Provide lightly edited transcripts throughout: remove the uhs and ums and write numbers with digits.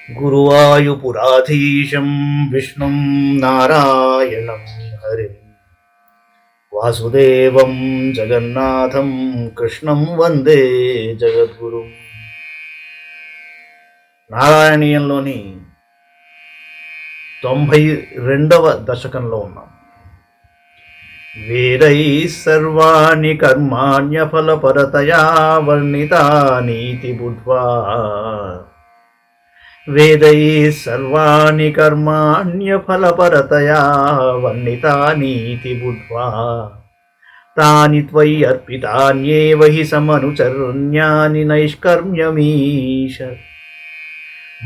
గురువాయుపురాధీశం విష్ణుం నారాయణం హరిం వాసుదేవం జగన్నాథం కృష్ణం వందే జగద్గురుం. నారాయణీయంలోని 92వ దశకంలో ఉన్నాం. వేదై సర్వాణి కర్మాణ్యఫలపరతయా వర్ణితానీతి బుద్ధ్వా వేదై సర్వాణి కర్మాణ్యఫలపరతయా వర్ణితానీతి బుద్ధ్వా తాని త్వయి అర్పితాన్యేవ హి సమనుచరుణ్యాని నైష్కర్మ్యమీశ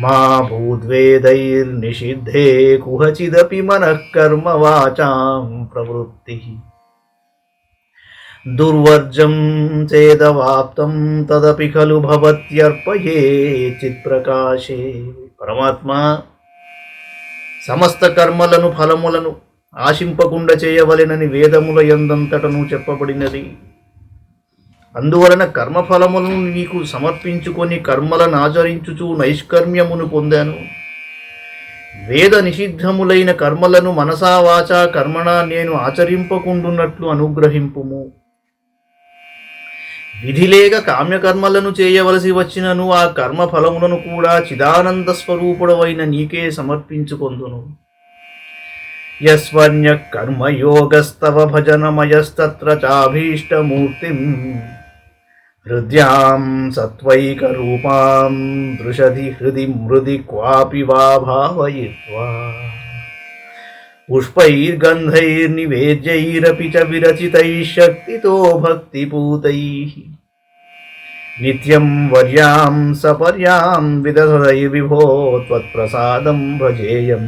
మా భూద్వేదైర్నిషిద్ధే కుహచిదపి మనః కర్మ వాచాం ప్రవృత్తి దుర్వర్జం చేదవాప్తం తదపి ఖలు భవత్యర్పయే చిత్ప్రకాశే. పరమాత్మ సమస్త కర్మలను ఫలములను ఆశింపకుండా చేయవలెనని వేదముల యందంతటను చెప్పబడినది. అందువలన కర్మఫలములను నీకు సమర్పించుకొని కర్మలను ఆచరించుచు నైష్కర్మ్యమును పొందాను. వేద నిషిద్ధములైన కర్మలను మనసా వాచా కర్మణ నేను ఆచరింపకుండున్నట్లు అనుగ్రహింపుము. విధిలేక కామ్యకర్మలను చేయవలసి వచ్చినను ఆ కర్మఫలములను కూడా చిదానంద స్వరూపుడవైన నీకే సమర్పించుకొందును. యస్వన్య కర్మయోగస్తవ భజనమయస్తత్ర చాభీష్టమూర్తిం హృద్యాం సత్వైకరూపాం దృశది హృది మృది క్వాపి వా భావయిత్వా పుష్పైర్గంధైర్నివేద్యైరపి చ విరచితైః శక్తితో భక్తిపూతైః నిత్యం వర్యాం సపర్యాం విదధైర్విభో త్వత్ప్రసాదం భజేయం.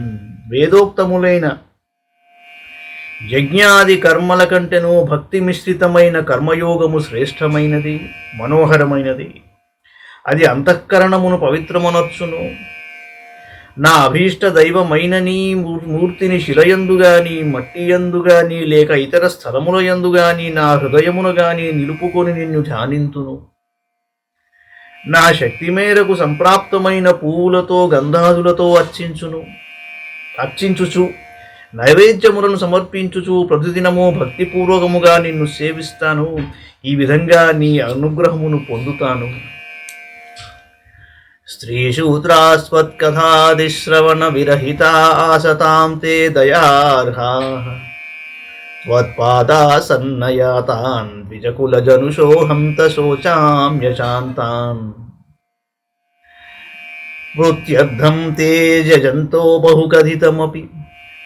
వేదోక్తములైన యజ్ఞాది కర్మల కంటెను భక్తి మిశ్రితమైన కర్మయోగము శ్రేష్టమైనది, మనోహరమైనది. అది అంతఃకరణమును పవిత్రమనర్చును. నా అభీష్ట దైవమైన నీ మూర్తిని శిలయందు గాని మట్టియందు గాని లేక ఇతర స్థలముల యందు గాని నా హృదయమును గాని నిలుపుకొని నిన్ను ధ్యానింతును. నా శక్తి మేరకు సంప్రాప్తమైన పువ్వులతో గంధాదులతో అర్చించుచు నైవేద్యములను సమర్పించుచు ప్రతిదినము భక్తిపూర్వకముగా నిన్ను సేవిస్తాను. ఈ విధంగా నీ అనుగ్రహమును పొందుతాను. స్త్రీశూద్రాస్వత్కథాదిశ్రవణ విరహితా ఆసతాం తే దయార్హాః త్వత్పాదాసన్నయాతాన్ ద్విజకులజనుషోహం తశోచామ్యశాంతాన్ మృత్యర్థం తే జజంతో బహుకథితమపి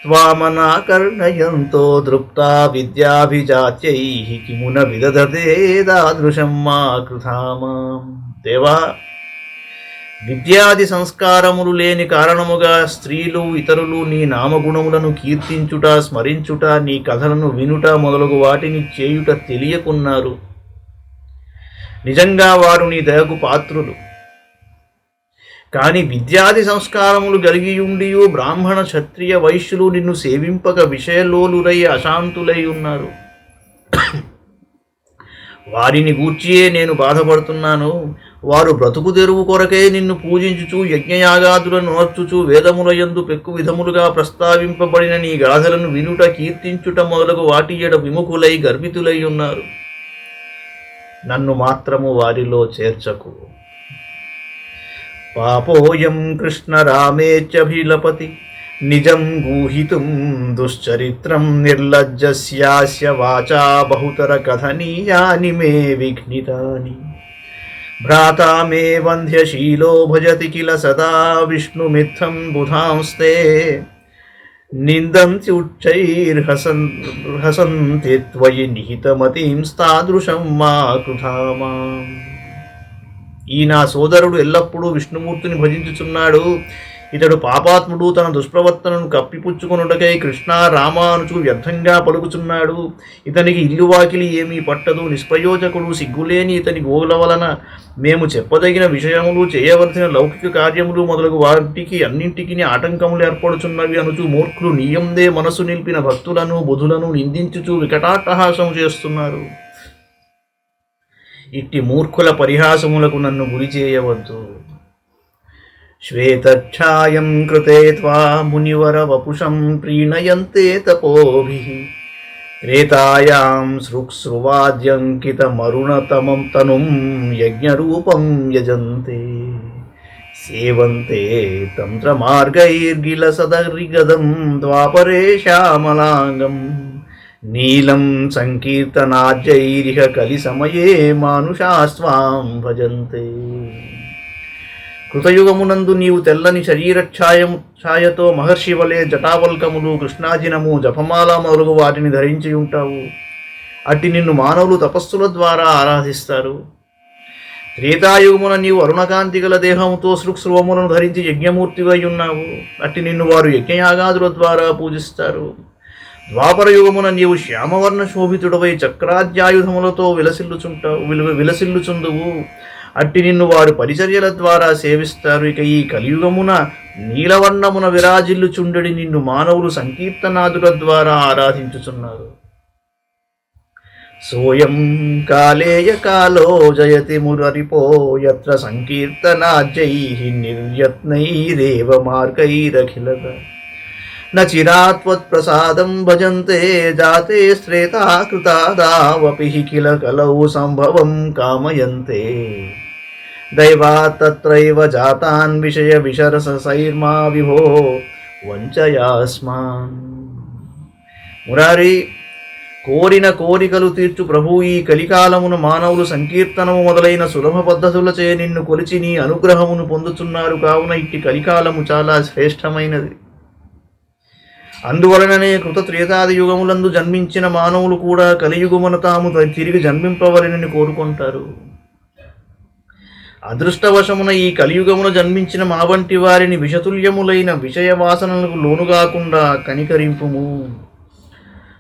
త్వామనాకర్ణయంతో దృప్తా విద్యాభిజాత్యైః కిమున విదధతే దాదృశం మా కృతామాం. దేవా, విద్యాది సంస్కారములు లేని కారణముగా స్త్రీలు ఇతరులు నీ నామగుణములను కీర్తించుట, స్మరించుట, నీ కథలను వినుట మొదలగు వాటిని చేయుట తెలియకున్నారు. నిజంగా వారు నీ దయకు పాత్రులు. కాని విద్యాది సంస్కారములు కలిగియుండియు బ్రాహ్మణ క్షత్రియ వైశ్యులు నిన్ను సేవింపక విషయలోలురై అశాంతులై ఉన్నారు. వారిని గూర్చియే నేను బాధపడుతున్నాను. వారు బ్రతుకు తెరువు కొరకే నిన్ను పూజించుచు యజ్ఞయాగాదులను నర్చుచు వేదముల యందు పెక్కు విధములుగా ప్రస్తావింపబడిన నీ గాథలను వినుట, కీర్తించుట మొదలగు వాటి ఎడ విముఖులై గర్వితులై ఉన్నారు. నన్ను మాత్రము వారిలో చేర్చకు. పాపోయం కృష్ణ రామేత్యభిలపతి నిజం గూహితుం దుశ్చరిత్రం నిర్లజ్జస్యాస్య వాచా బహుతర కథనీయాని మే విఘ్నితాని. భ్రాతా మే వంధ్యశీలో భజతి కిల సదా విష్ణుమిత్థం బుధాంస్తే నిందంతి ఉచ్చైర్హసంతి త్వయి నిహితమతింస్తాదృశం మా కృతామాం. ఈ నా సోదరుడు ఎల్లప్పుడూ విష్ణుమూర్తిని భజించుచున్నాడు. ఇతడు పాపాత్ముడు. తన దుష్ప్రవర్తనను కప్పిపుచ్చుకొనుటకై కృష్ణ రామ అనుచు వ్యర్థంగా పలుకుచున్నాడు. ఇతనికి ఇల్లువాకిలి ఏమీ పట్టదు. నిష్ప్రయోజకుడు, సిగ్గులేని ఇతని గోగుల వలన మేము చెప్పదగిన విషయములు, చేయవలసిన లౌకిక కార్యములు మొదలగు వాటికి అన్నింటికి ఆటంకములు ఏర్పడుచున్నవి అనుచు మూర్ఖులు నీయందే మనసు నిలిపిన భక్తులను బుధులను నిందించుచు వికటాట్టహాసము చేస్తున్నారు. ఇట్టి మూర్ఖుల పరిహాసములకు నన్ను గురి చేయవద్దు. శ్వేతఛాయం కృతే త్వా మునివర వపుషం ప్రీణయంతే తపోభిః త్రేతాయాం సృక్స్రువాద్యంకితమరుణతమం తనుం యజ్ఞరూపం యజంతే సేవంతే తంత్రమార్గైర్గిలసదరిగదం ద్వాపరే శ్యామలాంగం నీలం సంకీర్తనాజ్యైరిహ కలిసమయే మానుషాస్త్వాం భజంతే. కృతయుగమునందు నీవు తెల్లని ఛాయతో మహర్షి వలె జటావల్కములు కృష్ణాజినము జపమాల మొదలగు వాటిని ధరించి ఉంటావు. అట్టి నిన్ను మానవులు తపస్సుల ద్వారా ఆరాధిస్తారు. త్రేతాయుగమున నీవు అరుణకాంతి గల దేహముతో సృక్స్రువములను ధరించి యజ్ఞమూర్తివై ఉన్నావు. అట్టి నిన్ను వారు యజ్ఞయాగాదుల ద్వారా పూజిస్తారు. ద్వాపర యుగమున నీవు శ్యామవర్ణ శోభితుడవై చక్రాద్యాయుధములతో విలసిల్లుచుందువు. అట్టి నిన్ను వారు పరిచర్యల ద్వారా సేవిస్తారు. ఇక ఈ కలియుగమున నీలవర్ణమున విరాజిల్లుచుండెడి నిన్ను మానవులు సంకీర్తనాదుల ద్వారా ఆరాధించుచున్నారు. సోయం కాలేయ కాలో జయతి మురరిపో యత్ర సంకీర్తనాజ్యైః నిర్యత్నైరేవ మార్గైరఖిలత న చిరాత్వత్ప్రసాదం భజంతే జాతే శ్రేతా కృతాదావపి కిల కలౌ సంభవం కామయంతే దైవాత్ తత్రైవ జాతాన్ విషయ విశరసైర్మా విభో వంచయాస్మాన్. మురారి, కోరిన కోరికలు తీర్చు ప్రభువు ఈ కలికాలమున మానవులు సంకీర్తనము మొదలైన సులభ పద్ధతులచే నిన్ను కొలిచి నీ అనుగ్రహమును పొందుతున్నారు. కావున ఇట్టి కలికాలము చాలా శ్రేష్టమైనది. అందువలననే కృత త్రేతాది యుగములందు జన్మించిన మానవులు కూడా కలియుగమున తాము తిరిగి జన్మింపవలెనని కోరుకుంటారు. అదృష్టవశమున ఈ కలియుగమున జన్మించిన మా వంటి వారిని విషతుల్యములైన విషయ వాసనలకు లోనుగాకుండా కనికరింపుము.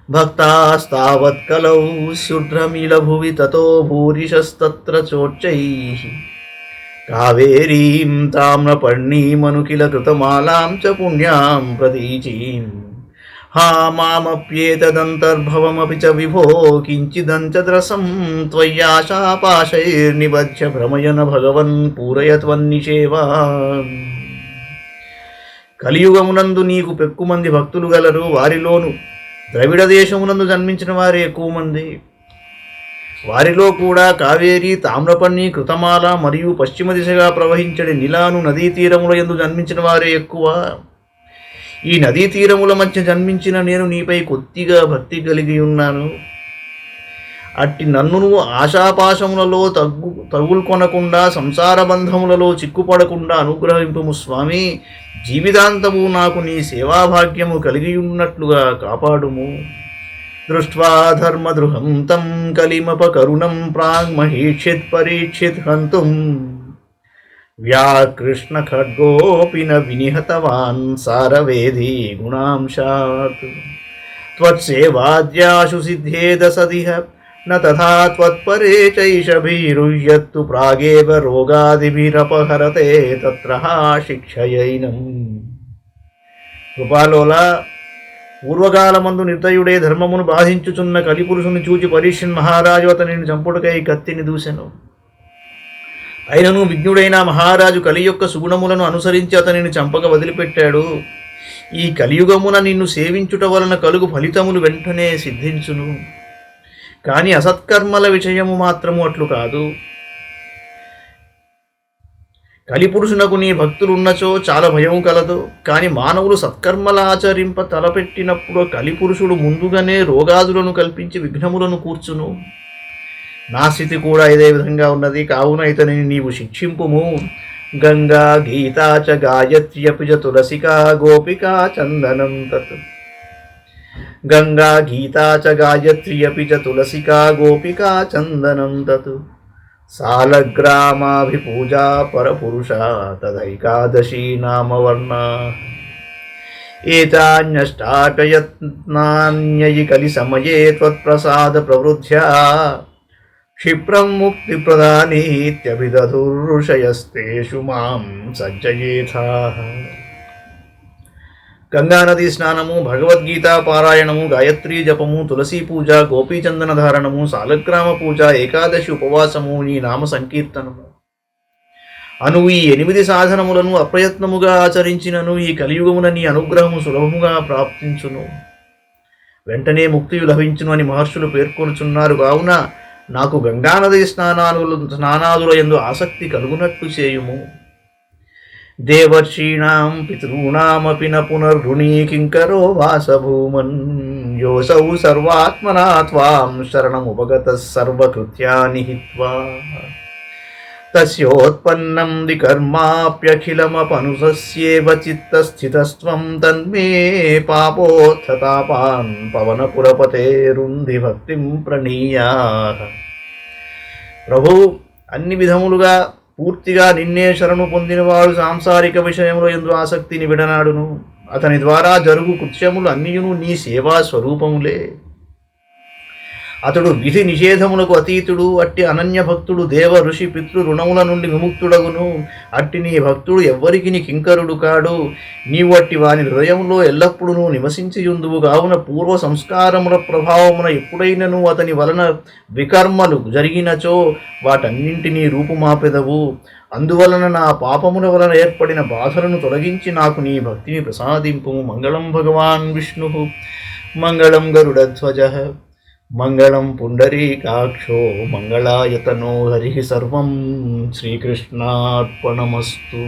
భక్తాస్తావత్ కలౌ శుద్రమిలభువి తతో భూరిశస్తత్ర చోచ్చైః కావేరీం తామ్రపర్ణీమనుకిల కృతమాలాం చ పుణ్యాం ప్రతీచీం హా మామప్యేతదంతర్భవమపి చ విభో కించిదంచద్రసం త్వయ్యాశాపాశైర్నిబధ్య భ్రమయన భగవన్ పూరయత్వన్నిషేవా. కలియుగమునందు నీకు పెక్కుమంది భక్తులు గలరు. వారిలోను ద్రవిడ దేశమునందు జన్మించిన వారే ఎక్కువ మంది. వారిలో కూడా కావేరి, తామ్రపర్ణి, కృతమాల మరియు పశ్చిమ దిశగా ప్రవహించడి నిలాను నదీ తీరముల యందు జన్మించిన వారే ఎక్కువ. ఈ నదీ తీరముల మధ్య జన్మించిన నేను నీపై కొద్దిగా భక్తి కలిగి ఉన్నాను. అట్టి నన్ను నువ్వు ఆశాపాశములలో తగులుకొనకుండా సంసార బంధములలో చిక్కుపడకుండా అనుగ్రహింపుము స్వామి. జీవితాంతము నాకు నీ సేవాభాగ్యము కలిగి ఉన్నట్లుగా కాపాడుము. దృష్ట్వా ధర్మద్రుహం తం కలిమపకరుణం ప్రాంగ్మహీక్షిత్ పరీక్షిత్ హంతుం వ్యాకృష్ణ ఖడ్గోపి న వినిహతవాన్ సారవేదీ గుణాంశాత్ త్వత్సేవాద్యాశు సిద్ధేద సదిహ న తథా త్వత్పరే చైషభిరుహ్యత్తు ప్రాగేవ రోగాదిభిరపహరతే తత్ర శిక్షయైనం. కృపాలోల, పూర్వకాలమందు నిర్దయుడే ధర్మమును బాధించుచున్న కలిపురుషుని చూచి పరీక్షన్ మహారాజు అతనిని చంపుటకై కత్తిని దూసెను. అయినను విజ్ఞుడైన మహారాజు కలి యొక్క సుగుణములను అనుసరించి అతనిని చంపక వదిలిపెట్టాడు. ఈ కలియుగమున నిన్ను సేవించుట వలన కలుగు ఫలితములు వెంటనే సిద్ధించును. కానీ అసత్కర్మల విషయము మాత్రము అట్లు కాదు. కలిపురుషునకు నీ భక్తులున్నచో చాలా భయము కలదు. కానీ మానవులు సత్కర్మల ఆచరింప తలపెట్టినప్పుడు కలిపురుషుడు ముందుగానే రోగాదులను కల్పించి విఘ్నములను కూర్చును. నా స్థితి కూడా ఇదే విధంగా ఉన్నది. కావున ఇతనిని నీవు శిక్షింపుము. గంగా గీతా చ గాయత్ర్యపి చ తులసికా గోపికా చందనం తత్. గంగా గీతా చ గాయత్ర్యపి చ తులసికా గోపికా చందనం తత్. సాలగ్రామాభిపూజా పరపురుష తదైకాదశీ నామవర్ణా. ఏతాన్యష్టాకయత్నాన్యయి కలి సమయే త్వత్ప్రసాద ప్రవృద్ధ్యా క్షిప్రం ముక్తిప్రదానీత్యభిదధుర్షయస్తేషు మాం సజ్జయేథాః. గంగానదీ స్నానము, భగవద్గీత పారాయణము, గాయత్రీ జపము, తులసీ పూజ, గోపీచందన ధారణము, సాలగ్రామ పూజ, ఏకాదశి ఉపవాసము, నీ నామ సంకీర్తనము, అను ఈ 8 సాధనములను అప్రయత్నముగా ఆచరించినను ఈ కలియుగమున నీ అనుగ్రహము సులభముగా ప్రాప్తించును, వెంటనే ముక్తియు లభించును అని మహర్షులు పేర్కొనుచున్నారు. కావున నాకు గంగానది స్నానాదుల యందు ఆసక్తి కలుగునట్లు చేయుము. దేవర్షీణాం పితॄణామపి న పునర్రుణీ కింకరో వాసభూమన్ యోసౌ సర్వాత్మనా త్వాం శరణముపగతః సర్వకృత్యాని హిత్వా తస్యోత్పన్నం వికర్మాప్యఖిలమపనుసస్యేవ చిత్తస్థితస్త్వం తన్మే పాపోత్థతాపాన్ పవనపురపతేరుంధి భక్తిం ప్రణీయా. ప్రభు, అన్ని విధములుగా పూర్తిగా నిన్నే శరణు పొందినవాడు సాంసారిక విషయంలో ఎందు ఆసక్తిని విడనాడును. అతని ద్వారా జరుగు కృత్యములు అన్నియును నీ సేవా స్వరూపములే. అతడు విధి నిషేధములకు అతీతుడు. అట్టి అనన్య భక్తుడు దేవ ఋషి పితృ రుణముల నుండి విముక్తుడగును. అట్టి నీ భక్తుడు ఎవ్వరికి నీ కింకరుడు కాడు. నీవు అట్టి వాని హృదయంలో ఎల్లప్పుడూ నివసించియుందువు. కావున పూర్వ సంస్కారముల ప్రభావమున ఎప్పుడైనను అతని వలన వికర్మలు జరిగినచో వాటన్నింటినీ రూపుమాపెదవు. అందువలన నా పాపముల వలన ఏర్పడిన బాధలను తొలగించి నాకు నీ భక్తిని ప్రసాదింపు. మంగళం భగవాన్ విష్ణు, మంగళం గరుడధ్వజ, మంగళం పుండరీకాక్షో, మంగళాయతనో హరి. సర్వం శ్రీకృష్ణార్పణమస్తు.